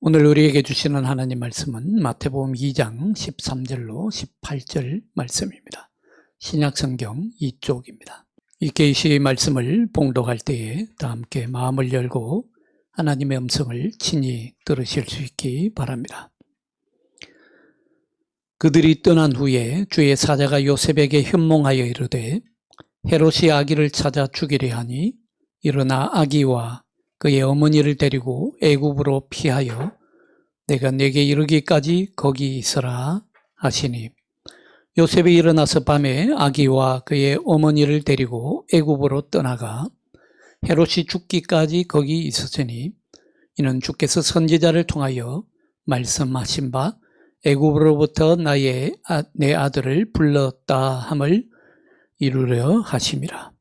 오늘 우리에게 주시는 하나님 말씀은 마태복음 2장 13절로 18절 말씀입니다. 신약성경 2쪽입니다. 이 계시 말씀을 봉독할 때에 다 함께 마음을 열고 하나님의 음성을 친히 들으실 수 있기 바랍니다. 그들이 떠난 후에 주의 사자가 요셉에게 현몽하여 이르되 헤롯이 아기를 찾아 죽이려 하니 일어나 아기와 그의 어머니를 데리고 애굽으로 피하여 내가 네게 이르기까지 거기 있으라 하시니 요셉이 일어나서 밤에 아기와 그의 어머니를 데리고 애굽으로 떠나가 헤롯이 죽기까지 거기 있었으니 이는 주께서 선지자를 통하여 말씀하신 바 애굽으로부터 내 아들을 불렀다 함을 이루려 하심이라.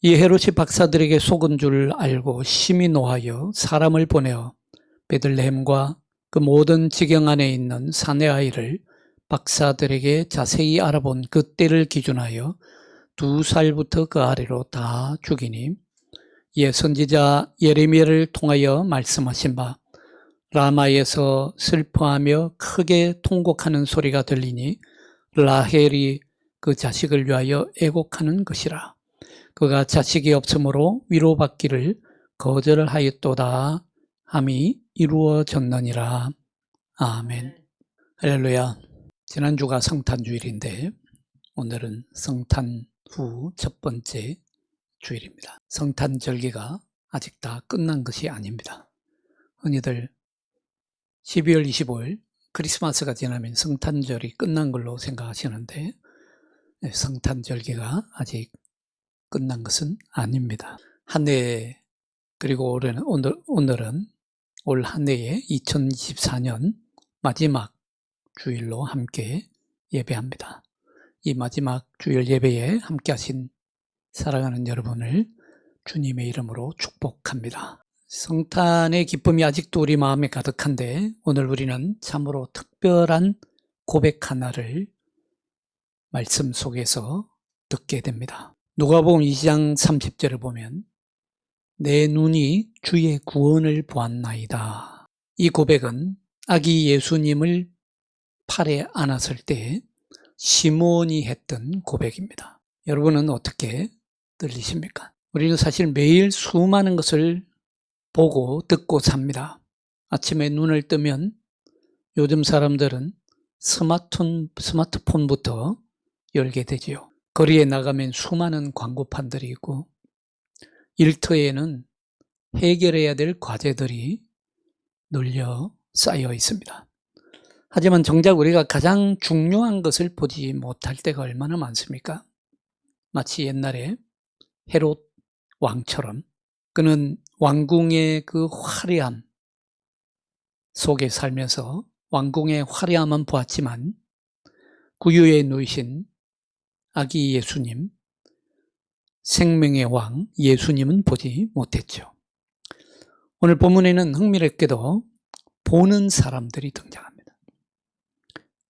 이 헤롯이 박사들에게 속은 줄 알고 심히 노하여 사람을 보내어 베들레헴과 그 모든 지경 안에 있는 사내 아이를 박사들에게 자세히 알아본 그 때를 기준하여 2살부터 그 아래로 다 죽이니 이에 선지자 예레미야를 통하여 말씀하신 바 라마에서 슬퍼하며 크게 통곡하는 소리가 들리니 라헬이 그 자식을 위하여 애곡하는 것이라. 그가 자식이 없으므로 위로받기를 거절하였도다 함이 이루어졌느니라. 아멘. 할렐루야. 지난주가 성탄주일인데 오늘은 성탄 후 첫 번째 주일입니다. 성탄절기가 아직 다 끝난 것이 아닙니다. 흔히들 12월 25일 크리스마스가 지나면 성탄절이 끝난 걸로 생각하시는데 성탄절기가 아직 끝난 것은 아닙니다. 한 해 그리고 오늘은 올 한 해의 2024년 마지막 주일로 함께 예배합니다. 이 마지막 주일 예배에 함께 하신 사랑하는 여러분을 주님의 이름으로 축복합니다. 성탄의 기쁨이 아직도 우리 마음에 가득한데 오늘 우리는 참으로 특별한 고백 하나를 말씀 속에서 듣게 됩니다. 누가복음 2장 30절을 보면 내 눈이 주의 구원을 보았나이다. 이 고백은 아기 예수님을 팔에 안았을 때 시몬이 했던 고백입니다. 여러분은 어떻게 들리십니까? 우리는 사실 매일 수많은 것을 보고 듣고 삽니다. 아침에 눈을 뜨면 요즘 사람들은 스마트폰부터 열게 되지요. 거리에 나가면 수많은 광고판들이 있고 일터에는 해결해야 될 과제들이 널려 쌓여 있습니다. 하지만 정작 우리가 가장 중요한 것을 보지 못할 때가 얼마나 많습니까? 마치 옛날에 헤롯 왕처럼 그는 왕궁의 그 화려함 속에 살면서 왕궁의 화려함은 보았지만 구유에 누이신 아기 예수님, 생명의 왕 예수님은 보지 못했죠. 오늘 본문에는 흥미롭게도 보는 사람들이 등장합니다.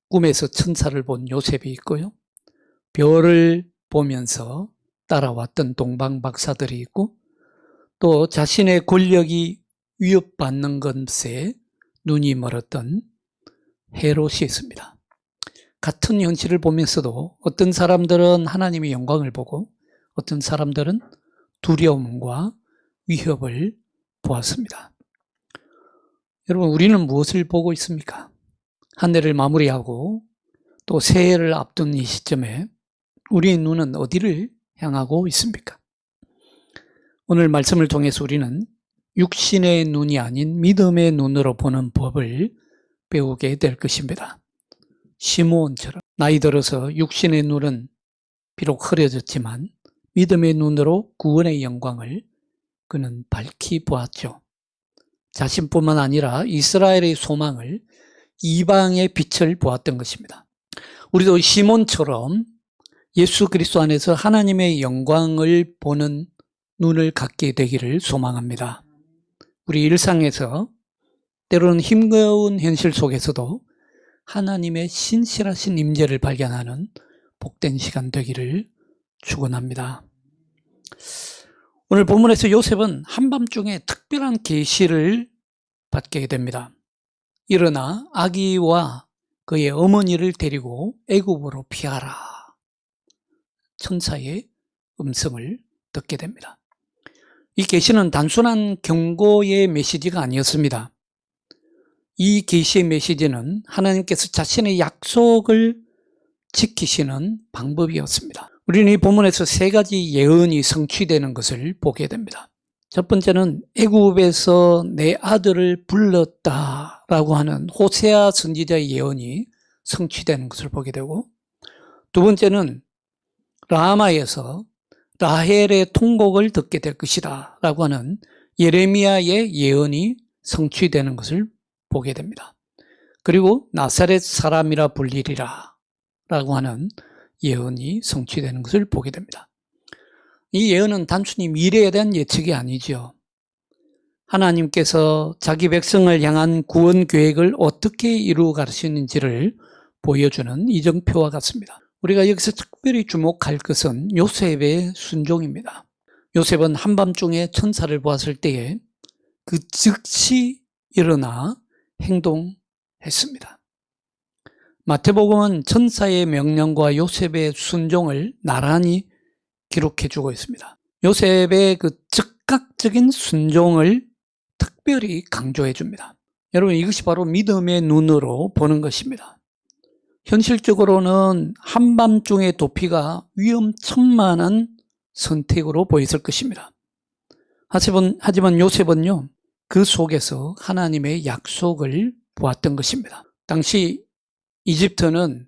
꿈에서 천사를 본 요셉이 있고요. 별을 보면서 따라왔던 동방 박사들이 있고 또 자신의 권력이 위협받는 것에 눈이 멀었던 헤롯이 있습니다. 같은 현실을 보면서도 어떤 사람들은 하나님의 영광을 보고 어떤 사람들은 두려움과 위협을 보았습니다. 여러분, 우리는 무엇을 보고 있습니까? 한 해를 마무리하고 또 새해를 앞둔 이 시점에 우리의 눈은 어디를 향하고 있습니까? 오늘 말씀을 통해서 우리는 육신의 눈이 아닌 믿음의 눈으로 보는 법을 배우게 될 것입니다. 시므온처럼 나이 들어서 육신의 눈은 비록 흐려졌지만 믿음의 눈으로 구원의 영광을 그는 밝히 보았죠. 자신뿐만 아니라 이스라엘의 소망을 이방의 빛을 보았던 것입니다. 우리도 시몬처럼 예수 그리스도 안에서 하나님의 영광을 보는 눈을 갖게 되기를 소망합니다. 우리 일상에서 때로는 힘겨운 현실 속에서도 하나님의 신실하신 임재를 발견하는 복된 시간 되기를 축원합니다. 오늘 본문에서 요셉은 한밤중에 특별한 계시를 받게 됩니다. 일어나 아기와 그의 어머니를 데리고 애굽으로 피하라. 천사의 음성을 듣게 됩니다. 이 계시는 단순한 경고의 메시지가 아니었습니다. 이 계시의 메시지는 하나님께서 자신의 약속을 지키시는 방법이었습니다. 우리는 이 본문에서 세 가지 예언이 성취되는 것을 보게 됩니다. 첫 번째는 애굽에서 내 아들을 불렀다라고 하는 호세아 선지자의 예언이 성취되는 것을 보게 되고, 두 번째는 라마에서 라헬의 통곡을 듣게 될 것이다 라고 하는 예레미야의 예언이 성취되는 것을 보게 됩니다. 그리고 나사렛 사람이라 불리리라 라고 하는 예언이 성취되는 것을 보게 됩니다. 이 예언은 단순히 미래에 대한 예측이 아니죠. 하나님께서 자기 백성을 향한 구원 계획을 어떻게 이루어 가시는지를 보여주는 이정표와 같습니다. 우리가 여기서 특별히 주목할 것은 요셉의 순종입니다. 요셉은 한밤중에 천사를 보았을 때에 그 즉시 일어나 행동했습니다. 마태복음은 천사의 명령과 요셉의 순종을 나란히 기록해주고 있습니다. 요셉의 그 즉각적인 순종을 특별히 강조해 줍니다. 여러분, 이것이 바로 믿음의 눈으로 보는 것입니다. 현실적으로는 한밤중의 도피가 위험천만한 선택으로 보였을 것입니다. 하지만 요셉은요, 그 속에서 하나님의 약속을 보았던 것입니다. 당시 이집트는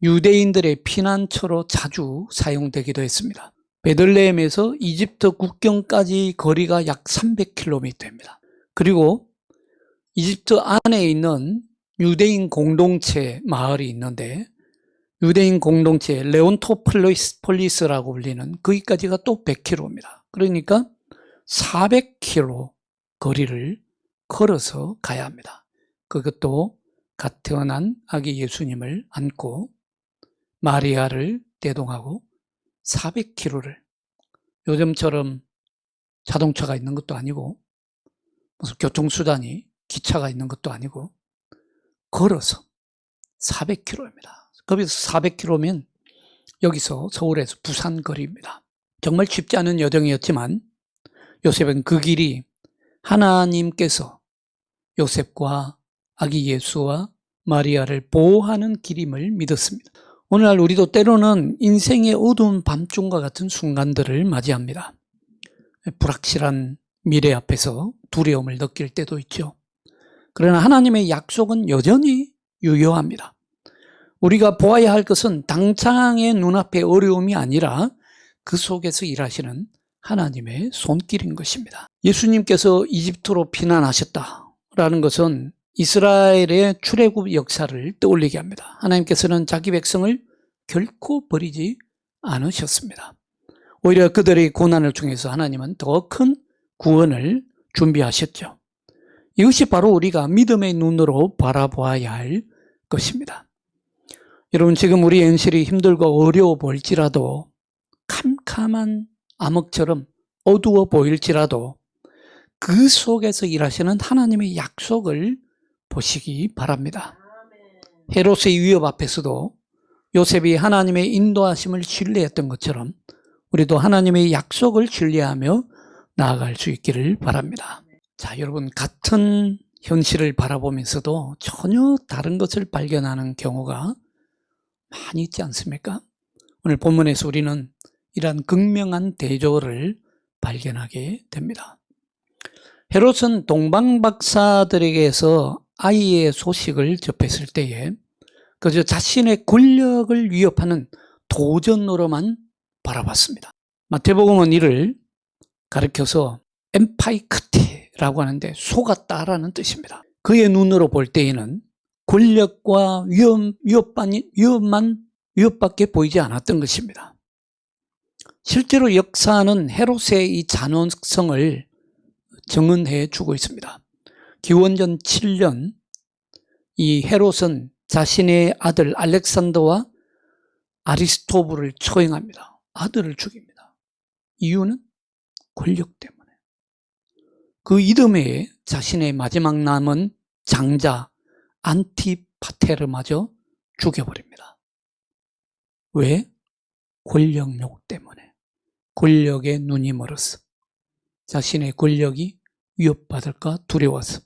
유대인들의 피난처로 자주 사용되기도 했습니다. 베들레헴에서 이집트 국경까지 거리가 약 300km입니다. 그리고 이집트 안에 있는 유대인 공동체 마을이 있는데, 유대인 공동체 레온토폴리스라고 불리는 거기까지가 또 100km입니다. 그러니까 400km 거리를 걸어서 가야 합니다. 그것도 갓 태어난 아기 예수님을 안고 마리아를 대동하고 400km를, 요즘처럼 자동차가 있는 것도 아니고 무슨 교통수단이 기차가 있는 것도 아니고 걸어서 400km입니다. 거기서 400km면 여기서 서울에서 부산 거리입니다. 정말 쉽지 않은 여정이었지만 요셉은 그 길이 하나님께서 요셉과 아기 예수와 마리아를 보호하는 길임을 믿었습니다. 오늘날 우리도 때로는 인생의 어두운 밤중과 같은 순간들을 맞이합니다. 불확실한 미래 앞에서 두려움을 느낄 때도 있죠. 그러나 하나님의 약속은 여전히 유효합니다. 우리가 보아야 할 것은 당장의 눈앞의 어려움이 아니라 그 속에서 일하시는 하나님의 손길인 것입니다. 예수님께서 이집트로 피난하셨다라는 것은 이스라엘의 출애굽 역사를 떠올리게 합니다. 하나님께서는 자기 백성을 결코 버리지 않으셨습니다. 오히려 그들의 고난을 통해서 하나님은 더 큰 구원을 준비하셨죠. 이것이 바로 우리가 믿음의 눈으로 바라보아야 할 것입니다. 여러분, 지금 우리 현실이 힘들고 어려워 보일지라도, 캄캄한 암흑처럼 어두워 보일지라도 그 속에서 일하시는 하나님의 약속을 보시기 바랍니다. 헤롯의 위협 앞에서도 요셉이 하나님의 인도하심을 신뢰했던 것처럼 우리도 하나님의 약속을 신뢰하며 나아갈 수 있기를 바랍니다. 자, 여러분, 같은 현실을 바라보면서도 전혀 다른 것을 발견하는 경우가 많이 있지 않습니까? 오늘 본문에서 우리는 이러한 극명한 대조를 발견하게 됩니다. 헤롯은 동방박사들에게서 아이의 소식을 접했을 때에 그저 자신의 권력을 위협하는 도전으로만 바라봤습니다. 마태복음은 이를 가리켜서 엠파이크티라고 하는데 속았다라는 뜻입니다. 그의 눈으로 볼 때에는 권력과 위협밖에 보이지 않았던 것입니다. 실제로 역사는 헤롯의 이 잔혹성을 증언해 주고 있습니다. 기원전 7년 이 헤롯은 자신의 아들 알렉산더와 아리스토블을 처형합니다. 아들을 죽입니다. 이유는 권력 때문에. 그 이듬해에 자신의 마지막 남은 장자 안티파테르마저 죽여버립니다. 왜? 권력욕 때문에. 권력에 눈이 멀었어. 자신의 권력이 위협받을까 두려워서.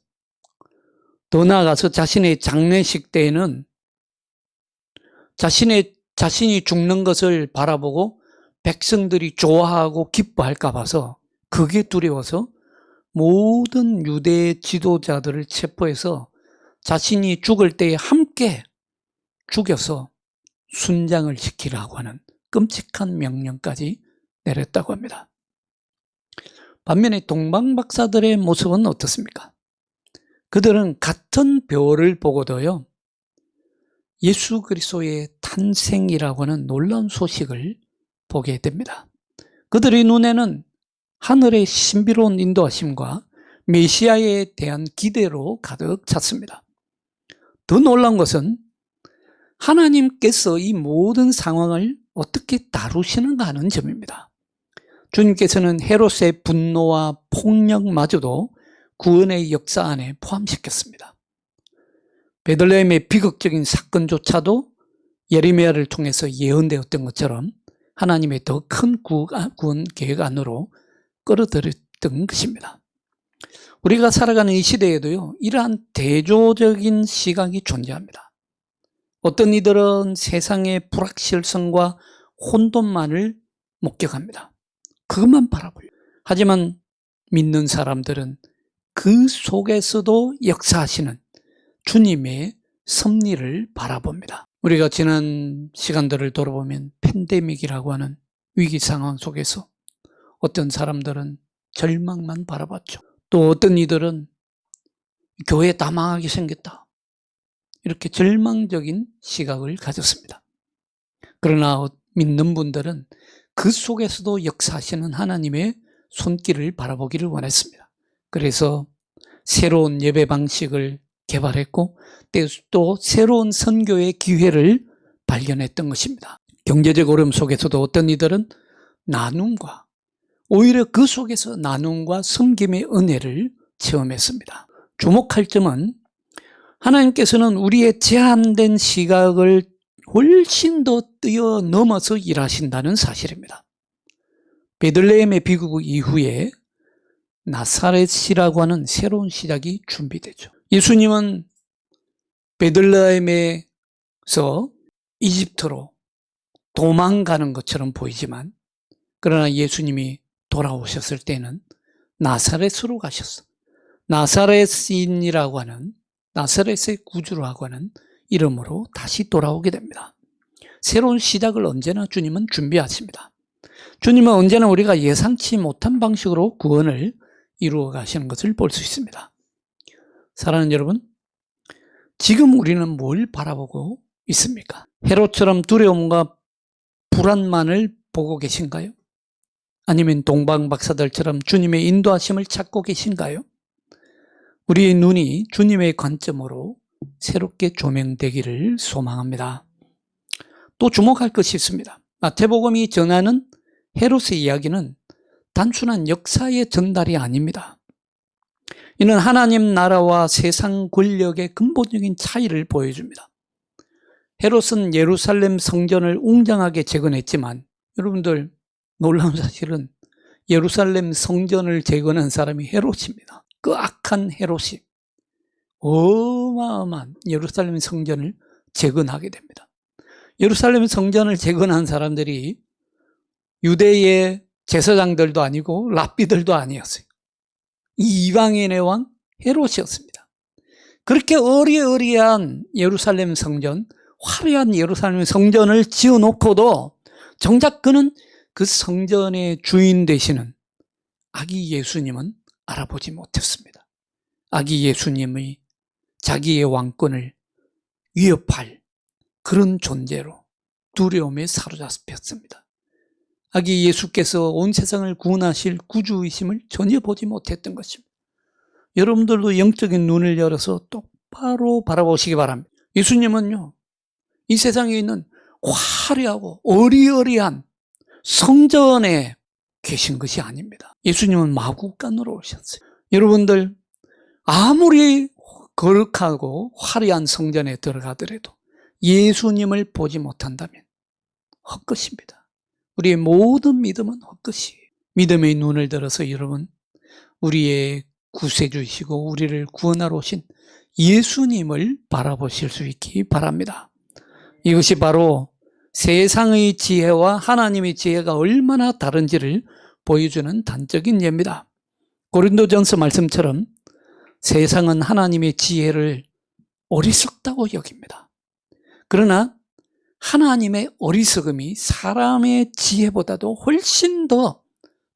더 나아가서 자신의 장례식 때에는 자신이 죽는 것을 바라보고 백성들이 좋아하고 기뻐할까 봐서, 그게 두려워서 모든 유대 지도자들을 체포해서 자신이 죽을 때에 함께 죽여서 순장을 시키라고 하는 끔찍한 명령까지 내렸다고 합니다. 반면에 동방박사들의 모습은 어떻습니까? 그들은 같은 별을 보고도요, 예수 그리스도의 탄생이라고 하는 놀라운 소식을 보게 됩니다. 그들의 눈에는 하늘의 신비로운 인도하심과 메시아에 대한 기대로 가득 찼습니다. 더 놀라운 것은 하나님께서 이 모든 상황을 어떻게 다루시는가 하는 점입니다. 주님께서는 헤롯의 분노와 폭력마저도 구원의 역사 안에 포함시켰습니다. 베들레헴의 비극적인 사건조차도 예레미야를 통해서 예언되었던 것처럼 하나님의 더 큰 구원 계획 안으로 끌어들였던 것입니다. 우리가 살아가는 이 시대에도요, 이러한 대조적인 시각이 존재합니다. 어떤 이들은 세상의 불확실성과 혼돈만을 목격합니다. 그것만 바라보요. 하지만 믿는 사람들은 그 속에서도 역사하시는 주님의 섭리를 바라봅니다. 우리가 지난 시간들을 돌아보면 팬데믹이라고 하는 위기 상황 속에서 어떤 사람들은 절망만 바라봤죠. 또 어떤 이들은 교회 다 망하게 생겼다, 이렇게 절망적인 시각을 가졌습니다. 그러나 믿는 분들은 그 속에서도 역사하시는 하나님의 손길을 바라보기를 원했습니다. 그래서 새로운 예배 방식을 개발했고 또 새로운 선교의 기회를 발견했던 것입니다. 경제적 어려움 속에서도 어떤 이들은 나눔과, 오히려 그 속에서 나눔과 섬김의 은혜를 체험했습니다. 주목할 점은 하나님께서는 우리의 제한된 시각을 훨씬 더 뛰어넘어서 일하신다는 사실입니다. 베들레헴의 비극 이후에 나사렛이라고 하는 새로운 시작이 준비되죠. 예수님은 베들레헴에서 이집트로 도망가는 것처럼 보이지만, 그러나 예수님이 돌아오셨을 때는 나사렛으로 가셨어. 나사렛인이라고 하는, 나사렛의 구주라고 하는 이름으로 다시 돌아오게 됩니다. 새로운 시작을 언제나 주님은 준비하십니다. 주님은 언제나 우리가 예상치 못한 방식으로 구원을 이루어 가시는 것을 볼 수 있습니다. 사랑하는 여러분, 지금 우리는 뭘 바라보고 있습니까? 헤롯처럼 두려움과 불안만을 보고 계신가요? 아니면 동방박사들처럼 주님의 인도하심을 찾고 계신가요? 우리의 눈이 주님의 관점으로 새롭게 조명되기를 소망합니다. 또 주목할 것이 있습니다. 마태복음이 전하는 헤롯의 이야기는 단순한 역사의 전달이 아닙니다. 이는 하나님 나라와 세상 권력의 근본적인 차이를 보여줍니다. 헤롯은 예루살렘 성전을 웅장하게 재건했지만, 여러분들 놀라운 사실은 예루살렘 성전을 재건한 사람이 헤롯입니다. 그 악한 헤롯이 어마어마한 예루살렘 성전을 재건하게 됩니다. 예루살렘 성전을 재건한 사람들이 유대의 제사장들도 아니고 랍비들도 아니었어요. 이 이방인의 왕 헤롯이었습니다. 그렇게 어리어리한 예루살렘 성전, 화려한 예루살렘 성전을 지어놓고도 정작 그는 그 성전의 주인 되시는 아기 예수님은 알아보지 못했습니다. 아기 예수님의 자기의 왕권을 위협할 그런 존재로 두려움에 사로잡혔습니다. 아기 예수께서 온 세상을 구원하실 구주이심을 전혀 보지 못했던 것입니다. 여러분들도 영적인 눈을 열어서 똑바로 바라보시기 바랍니다. 예수님은요, 이 세상에 있는 화려하고 어리어리한 성전에 계신 것이 아닙니다. 예수님은 마구간으로 오셨어요. 여러분들 아무리 거룩하고 화려한 성전에 들어가더라도 예수님을 보지 못한다면 헛것입니다. 우리의 모든 믿음은 헛것이에요. 믿음의 눈을 들어서 여러분, 우리의 구세주이시고 우리를 구원하러 오신 예수님을 바라보실 수 있기 바랍니다. 이것이 바로 세상의 지혜와 하나님의 지혜가 얼마나 다른지를 보여주는 단적인 예입니다. 고린도전서 말씀처럼 세상은 하나님의 지혜를 어리석다고 여깁니다. 그러나 하나님의 어리석음이 사람의 지혜보다도 훨씬 더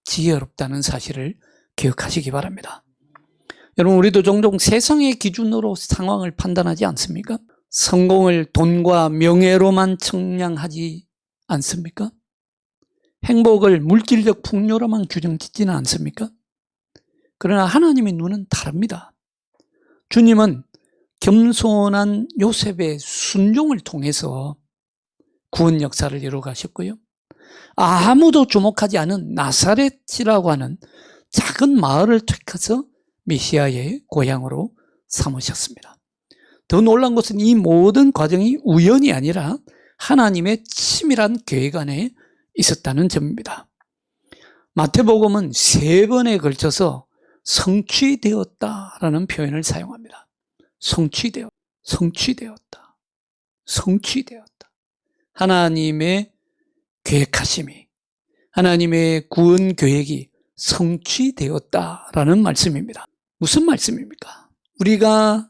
지혜롭다는 사실을 기억하시기 바랍니다. 여러분, 우리도 종종 세상의 기준으로 상황을 판단하지 않습니까? 성공을 돈과 명예로만 측량하지 않습니까? 행복을 물질적 풍요로만 규정짓지는 않습니까? 그러나 하나님의 눈은 다릅니다. 주님은 겸손한 요셉의 순종을 통해서 구원 역사를 이루어 가셨고요. 아무도 주목하지 않은 나사렛이라고 하는 작은 마을을 택해서 메시아의 고향으로 삼으셨습니다. 더 놀라운 것은 이 모든 과정이 우연이 아니라 하나님의 치밀한 계획 안에 있었다는 점입니다. 마태복음은 3번에 걸쳐서 성취되었다라는 표현을 사용합니다. 성취되었다. 하나님의 계획하심이, 하나님의 구원 계획이 성취되었다라는 말씀입니다. 무슨 말씀입니까? 우리가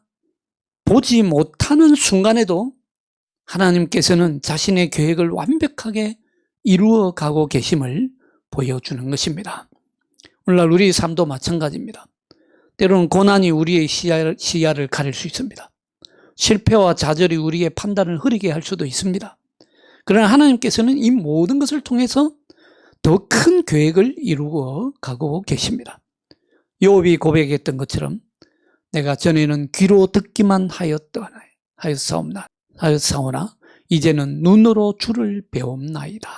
보지 못하는 순간에도 하나님께서는 자신의 계획을 완벽하게 이루어 가고 계심을 보여주는 것입니다. 오늘날 우리의 삶도 마찬가지입니다. 때로는 고난이 우리의 시야를 가릴 수 있습니다. 실패와 좌절이 우리의 판단을 흐리게 할 수도 있습니다. 그러나 하나님께서는 이 모든 것을 통해서 더 큰 계획을 이루어 가고 계십니다. 욥이 고백했던 것처럼 내가 전에는 귀로 듣기만 하였사오나 이제는 눈으로 주를 배움나이다.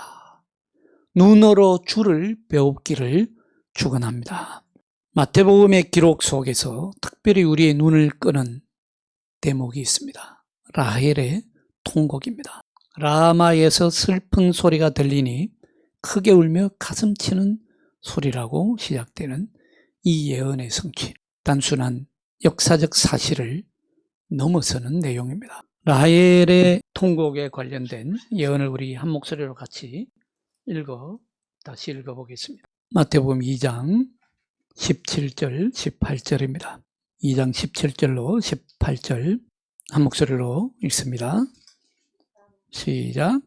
눈으로 주를 배웁기를 축원합니다. 마태복음의 기록 속에서 특별히 우리의 눈을 끄는 대목이 있습니다. 라헬의 통곡입니다. 라마에서 슬픈 소리가 들리니 크게 울며 가슴 치는 소리라고 시작되는 이 예언의 성취, 단순한 역사적 사실을 넘어서는 내용입니다. 라헬의 통곡에 관련된 예언을 우리 한 목소리로 같이 다시 읽어보겠습니다. 마태복음 2장 17절, 18절입니다. 2장 17절로 18절 한 목소리로 읽습니다. 시작.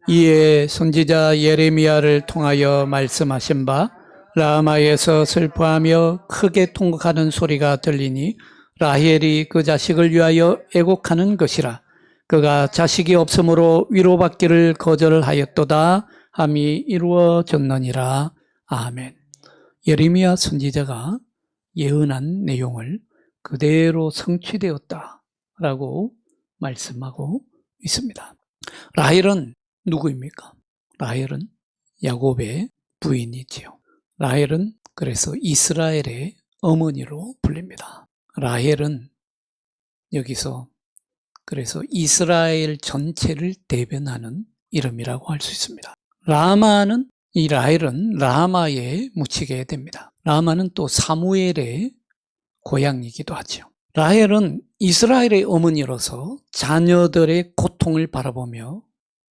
이에 선지자 예레미야를 통하여 말씀하신 바 라마에서 슬퍼하며 크게 통곡하는 소리가 들리니 라헬이 그 자식을 위하여 애곡하는 것이라. 그가 자식이 없으므로 위로받기를 거절하였도다 함이 이루어졌느니라. 아멘. 예레미야 선지자가 예언한 내용을 그대로 성취되었다라고 말씀하고 있습니다. 라헬은 누구입니까? 라헬은 야곱의 부인이지요. 라헬은 그래서 이스라엘의 어머니로 불립니다. 라헬은 여기서 그래서 이스라엘 전체를 대변하는 이름이라고 할 수 있습니다. 이 라헬은 라마에 묻히게 됩니다. 라마는 또 사무엘의 고향이기도 하죠. 라헬은 이스라엘의 어머니로서 자녀들의 고통을 바라보며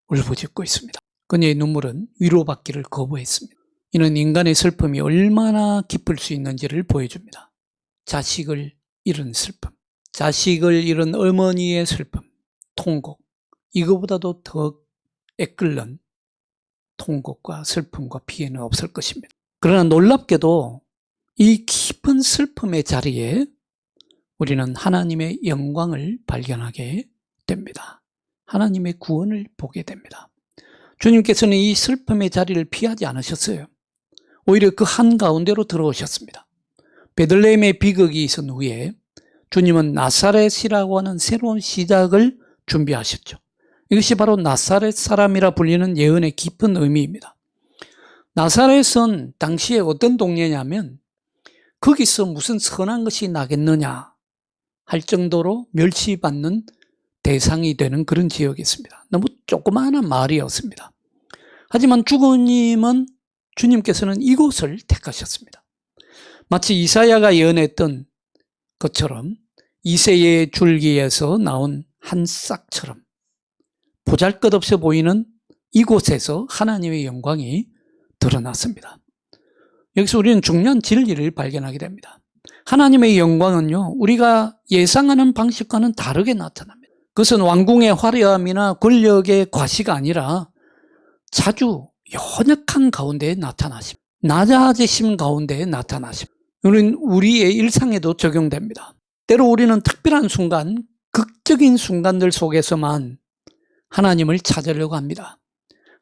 울부짖고 있습니다. 그녀의 눈물은 위로받기를 거부했습니다. 이는 인간의 슬픔이 얼마나 깊을 수 있는지를 보여줍니다. 자식을 잃은 슬픔, 자식을 잃은 어머니의 슬픔, 통곡, 이거보다도 더 애끓는 통곡과 슬픔과 피해는 없을 것입니다. 그러나 놀랍게도 이 깊은 슬픔의 자리에 우리는 하나님의 영광을 발견하게 됩니다. 하나님의 구원을 보게 됩니다. 주님께서는 이 슬픔의 자리를 피하지 않으셨어요. 오히려 그 한가운데로 들어오셨습니다. 베들레헴의 비극이 있은 후에 주님은 나사렛이라고 하는 새로운 시작을 준비하셨죠. 이것이 바로 나사렛 사람이라 불리는 예언의 깊은 의미입니다. 나사렛은 당시에 어떤 동네냐면 거기서 무슨 선한 것이 나겠느냐 할 정도로 멸시받는 대상이 되는 그런 지역이었습니다. 너무 조그마한 마을이었습니다. 하지만 주님께서는 이곳을 택하셨습니다. 마치 이사야가 예언했던 것처럼 이새의 줄기에서 나온 한 싹처럼 보잘것없어 보이는 이곳에서 하나님의 영광이 드러났습니다. 여기서 우리는 중요한 진리를 발견하게 됩니다. 하나님의 영광은요, 우리가 예상하는 방식과는 다르게 나타납니다. 그것은 왕궁의 화려함이나 권력의 과시가 아니라 자주 연약한 가운데 나타나십니다. 낮아지심 가운데 나타나십니다. 우리의 일상에도 적용됩니다. 때로 우리는 특별한 순간, 극적인 순간들 속에서만 하나님을 찾으려고 합니다.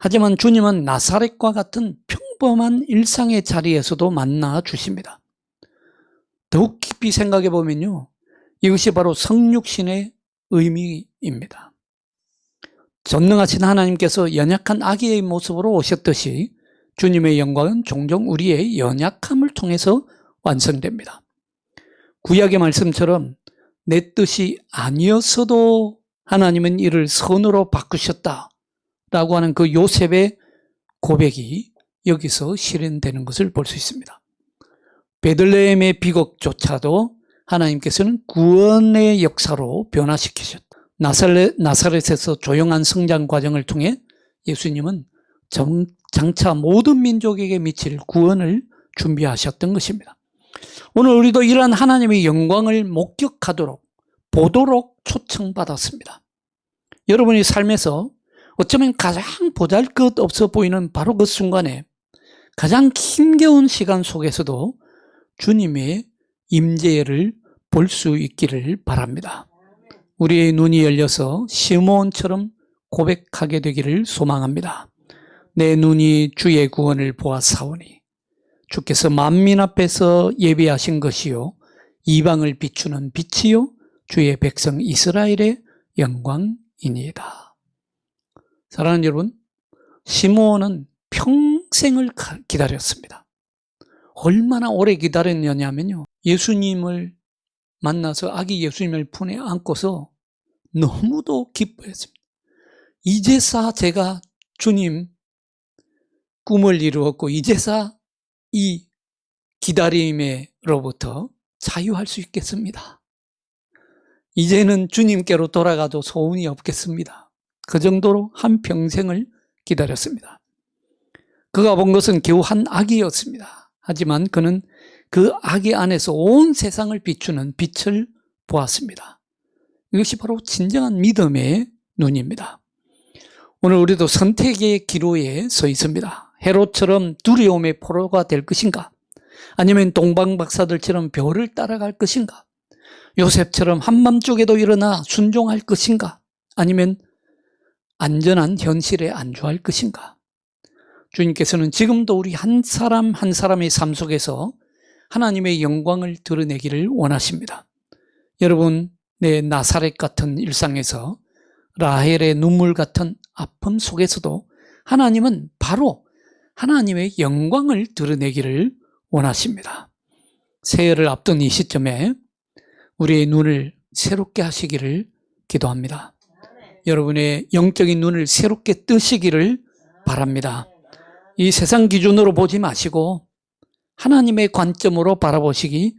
하지만 주님은 나사렛과 같은 평범한 일상의 자리에서도 만나 주십니다. 더욱 깊이 생각해 보면요, 이것이 바로 성육신의 의미입니다. 전능하신 하나님께서 연약한 아기의 모습으로 오셨듯이 주님의 영광은 종종 우리의 연약함을 통해서 완성됩니다. 구약의 말씀처럼 내 뜻이 아니었어도 하나님은 이를 선으로 바꾸셨다라고 하는 그 요셉의 고백이 여기서 실현되는 것을 볼 수 있습니다. 베들레헴의 비극조차도 하나님께서는 구원의 역사로 변화시키셨다. 나사렛에서 조용한 성장 과정을 통해 예수님은 장차 모든 민족에게 미칠 구원을 준비하셨던 것입니다. 오늘 우리도 이러한 하나님의 영광을 목격하도록 보도록 초청받았습니다. 여러분의 삶에서 어쩌면 가장 보잘것없어 보이는 바로 그 순간에 가장 힘겨운 시간 속에서도 주님의 임재를 볼 수 있기를 바랍니다. 우리의 눈이 열려서 시므온처럼 고백하게 되기를 소망합니다. 내 눈이 주의 구원을 보았사오니 주께서 만민 앞에서 예비하신 것이요 이방을 비추는 빛이요 주의 백성 이스라엘의 영광이니이다. 사랑하는 여러분, 시므온은 평생을 기다렸습니다. 얼마나 오래 기다렸냐면요, 예수님을 만나서 아기 예수님을 품에 안고서 너무도 기뻐했습니다. 이제사 제가 주님 꿈을 이루었고 이제사 이 기다림으로부터 자유할 수 있겠습니다. 이제는 주님께로 돌아가도 소원이 없겠습니다. 그 정도로 한평생을 기다렸습니다. 그가 본 것은 겨우 한 아기였습니다. 하지만 그는 그 아기 안에서 온 세상을 비추는 빛을 보았습니다. 이것이 바로 진정한 믿음의 눈입니다. 오늘 우리도 선택의 기로에 서 있습니다. 헤롯처럼 두려움의 포로가 될 것인가? 아니면 동방 박사들처럼 별을 따라갈 것인가? 요셉처럼 한밤중에도 일어나 순종할 것인가? 아니면 안전한 현실에 안주할 것인가? 주님께서는 지금도 우리 한 사람 한 사람의 삶 속에서 하나님의 영광을 드러내기를 원하십니다. 여러분, 내 나사렛 같은 일상에서 라헬의 눈물 같은 아픔 속에서도 하나님은 바로 하나님의 영광을 드러내기를 원하십니다. 새해를 앞둔 이 시점에 우리의 눈을 새롭게 하시기를 기도합니다. 여러분의 영적인 눈을 새롭게 뜨시기를 바랍니다. 이 세상 기준으로 보지 마시고 하나님의 관점으로 바라보시기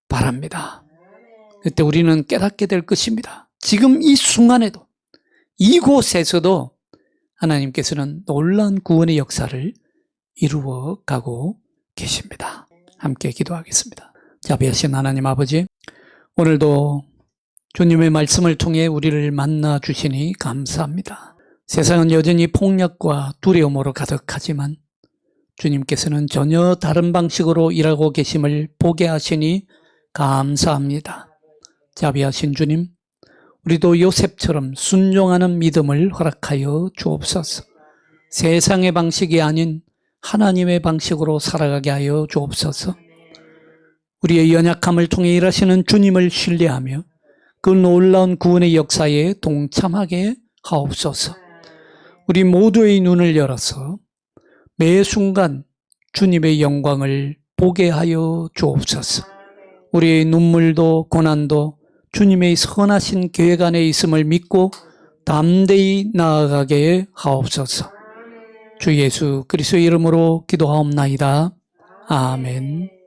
바랍니다. 그때 우리는 깨닫게 될 것입니다. 지금 이 순간에도 이곳에서도 하나님께서는 놀라운 구원의 역사를 이루어 가고 계십니다. 함께 기도하겠습니다. 자비하신 하나님 아버지, 오늘도 주님의 말씀을 통해 우리를 만나 주시니 감사합니다. 세상은 여전히 폭력과 두려움으로 가득하지만 주님께서는 전혀 다른 방식으로 일하고 계심을 보게 하시니 감사합니다. 자비하신 주님, 우리도 요셉처럼 순종하는 믿음을 허락하여 주옵소서. 세상의 방식이 아닌 하나님의 방식으로 살아가게 하여 주옵소서. 우리의 연약함을 통해 일하시는 주님을 신뢰하며 그 놀라운 구원의 역사에 동참하게 하옵소서. 우리 모두의 눈을 열어서 매 순간 주님의 영광을 보게 하여 주옵소서. 우리의 눈물도 고난도 주님의 선하신 계획 안에 있음을 믿고 담대히 나아가게 하옵소서. 주 예수 그리스도의 이름으로 기도하옵나이다. 아멘.